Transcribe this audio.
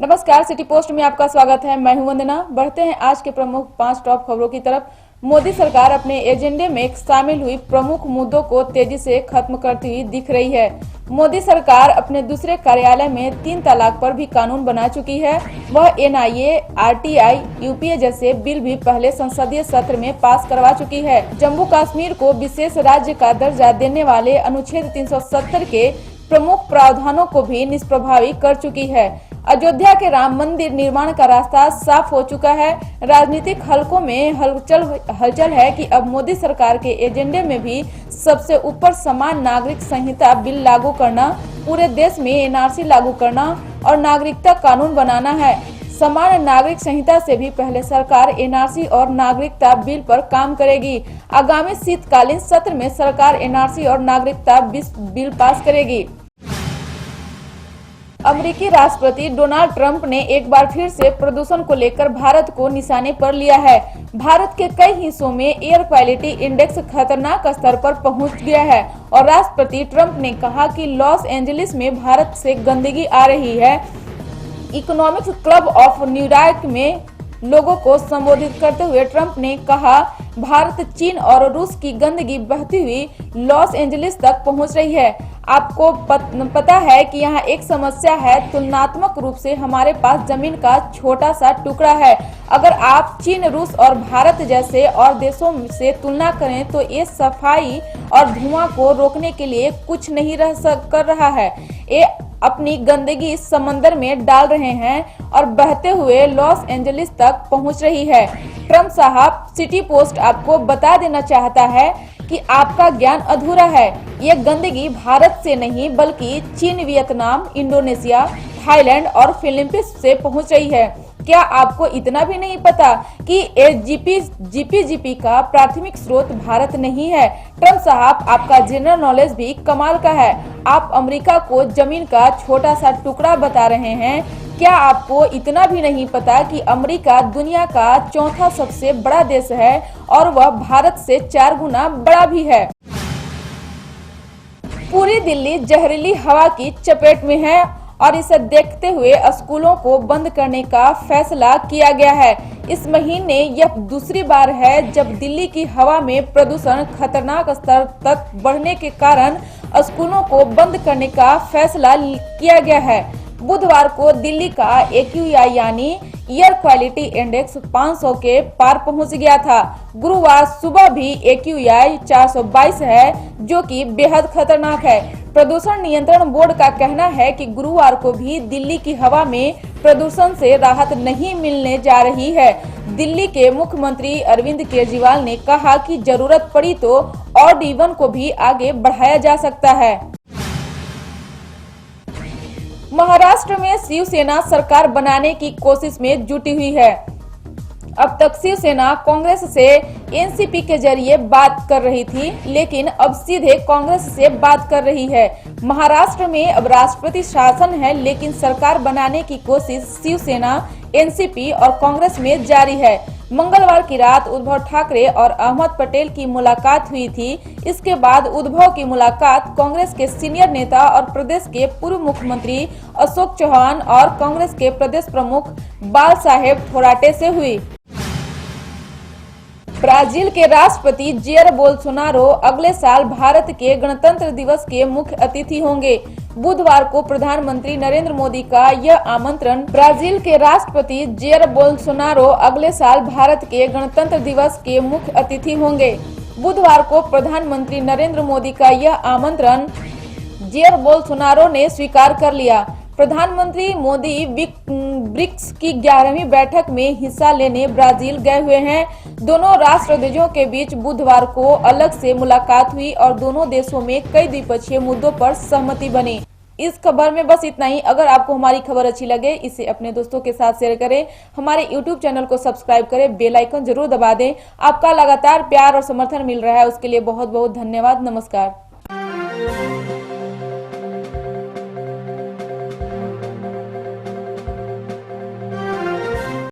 नमस्कार, city post में आपका स्वागत है। मैं हूं वंदना। बढ़ते हैं आज के प्रमुख 5 टॉप खबरों की तरफ। मोदी सरकार अपने एजेंडे में शामिल हुई प्रमुख मुद्दों को तेजी से खत्म करती हुई दिख रही है। मोदी सरकार अपने दूसरे कार्यालय में 3 तलाक पर भी कानून बना चुकी है। वह NIA, RTI, UPA जैसे बिल भी पहले संसदीय सत्र में पास करवा चुकी है। जम्मू कश्मीर को विशेष राज्य का दर्जा देने वाले अनुच्छेद 370 के प्रमुख प्रावधानों को भी निष्प्रभावी कर चुकी है। अयोध्या के राम मंदिर निर्माण का रास्ता साफ हो चुका है। राजनीतिक हलकों में हलचल है कि अब मोदी सरकार के एजेंडे में भी सबसे ऊपर समान नागरिक संहिता बिल लागू करना, पूरे देश में NRC लागू करना और नागरिकता कानून बनाना है। समान नागरिक संहिता से भी पहले सरकार NRC और नागरिकता बिल पर काम करेगी। आगामी शीतकालीन सत्र में सरकार NRC और नागरिकता बिल पास करेगी। अमेरिकी राष्ट्रपति डोनाल्ड ट्रंप ने एक बार फिर से प्रदूषण को लेकर भारत को निशाने पर लिया है। भारत के कई हिस्सों में एयर क्वालिटी इंडेक्स खतरनाक स्तर पर पहुंच गया है और राष्ट्रपति ट्रंप ने कहा कि लॉस एंजलिस में भारत से गंदगी आ रही है। इकोनॉमिक क्लब ऑफ न्यूयॉर्क में लोगों को संबोधित करते हुए ट्रंप ने कहा, भारत, चीन और रूस की गंदगी बहती हुई लॉस एंजलिस तक पहुंच रही है। आपको पता है कि यहाँ एक समस्या है। तुलनात्मक रूप से हमारे पास जमीन का छोटा सा टुकड़ा है। अगर आप चीन, रूस और भारत जैसे और देशों से तुलना करें तो ये सफाई और धुआं को रोकने के लिए कुछ नहीं कर रहा है। ये अपनी गंदगी समंदर में डाल रहे हैं और बहते हुए लॉस एंजलिस तक पहुंच रही है। ट्रंप साहब, सिटी पोस्ट आपको बता देना चाहता है कि आपका ज्ञान अधूरा है। ये गंदगी भारत से नहीं बल्कि चीन, वियतनाम, इंडोनेशिया, थाईलैंड और फिलीपींस से पहुंच रही है। क्या आपको इतना भी नहीं पता कि GPGP का प्राथमिक स्रोत भारत नहीं है? ट्रंप साहब, आपका जनरल नॉलेज भी कमाल का है। आप अमेरिका को जमीन का छोटा सा टुकड़ा बता रहे हैं। क्या आपको इतना भी नहीं पता कि अमेरिका दुनिया का चौथा सबसे बड़ा देश है और वह भारत से 4 गुना बड़ा भी है। पूरी दिल्ली जहरीली हवा की चपेट में है और इसे देखते हुए स्कूलों को बंद करने का फैसला किया गया है। इस महीने यह दूसरी बार है जब दिल्ली की हवा में प्रदूषण खतरनाक स्तर तक बढ़ने के कारण स्कूलों को बंद करने का फैसला किया गया है। बुधवार को दिल्ली का AQI यानी एयर क्वालिटी इंडेक्स 500 के पार पहुंच गया था। गुरुवार सुबह भी AQI 422 है, जो कि बेहद खतरनाक है। प्रदूषण नियंत्रण बोर्ड का कहना है कि गुरुवार को भी दिल्ली की हवा में प्रदूषण से राहत नहीं मिलने जा रही है। दिल्ली के मुख्यमंत्री अरविंद केजरीवाल ने कहा कि जरूरत पड़ी तो ऑड इवन को भी आगे बढ़ाया जा सकता है। महाराष्ट्र में शिवसेना सरकार बनाने की कोशिश में जुटी हुई है। अब तक शिवसेना कांग्रेस से NCP के जरिए बात कर रही थी, लेकिन अब सीधे कांग्रेस से बात कर रही है। महाराष्ट्र में अब राष्ट्रपति शासन है, लेकिन सरकार बनाने की कोशिश शिवसेना, NCP और कांग्रेस में जारी है। मंगलवार की रात उद्धव ठाकरे और अहमद पटेल की मुलाकात हुई थी। इसके बाद उद्धव की मुलाकात कांग्रेस के सीनियर नेता और प्रदेश के पूर्व मुख्यमंत्री अशोक चौहान और कांग्रेस के प्रदेश प्रमुख बाल साहेब थोराटे से हुई। ब्राजील के राष्ट्रपति जेयर बोल्सोनारो अगले साल भारत के गणतंत्र दिवस के मुख्य अतिथि होंगे। बुधवार को प्रधानमंत्री नरेंद्र मोदी का यह आमंत्रण ब्राजील के राष्ट्रपति जेयर बोल्सोनारो अगले साल भारत के गणतंत्र दिवस के मुख्य अतिथि होंगे। बुधवार को प्रधानमंत्री नरेंद्र मोदी का यह आमंत्रण जेयर बोल्सोनारो ने स्वीकार कर लिया। प्रधानमंत्री मोदी ब्रिक्स की 11वीं बैठक में हिस्सा लेने ब्राजील गए हुए हैं। दोनों राष्ट्रध्यक्षों के बीच बुधवार को अलग से मुलाकात हुई और दोनों देशों में कई द्विपक्षीय मुद्दों पर सहमति बनी। इस खबर में बस इतना ही। अगर आपको हमारी खबर अच्छी लगे, इसे अपने दोस्तों के साथ शेयर करें। हमारे YouTube चैनल को सब्सक्राइब करें, बेल आइकन जरूर दबा दें। आपका लगातार प्यार और समर्थन मिल रहा है, उसके लिए बहुत बहुत धन्यवाद। नमस्कार।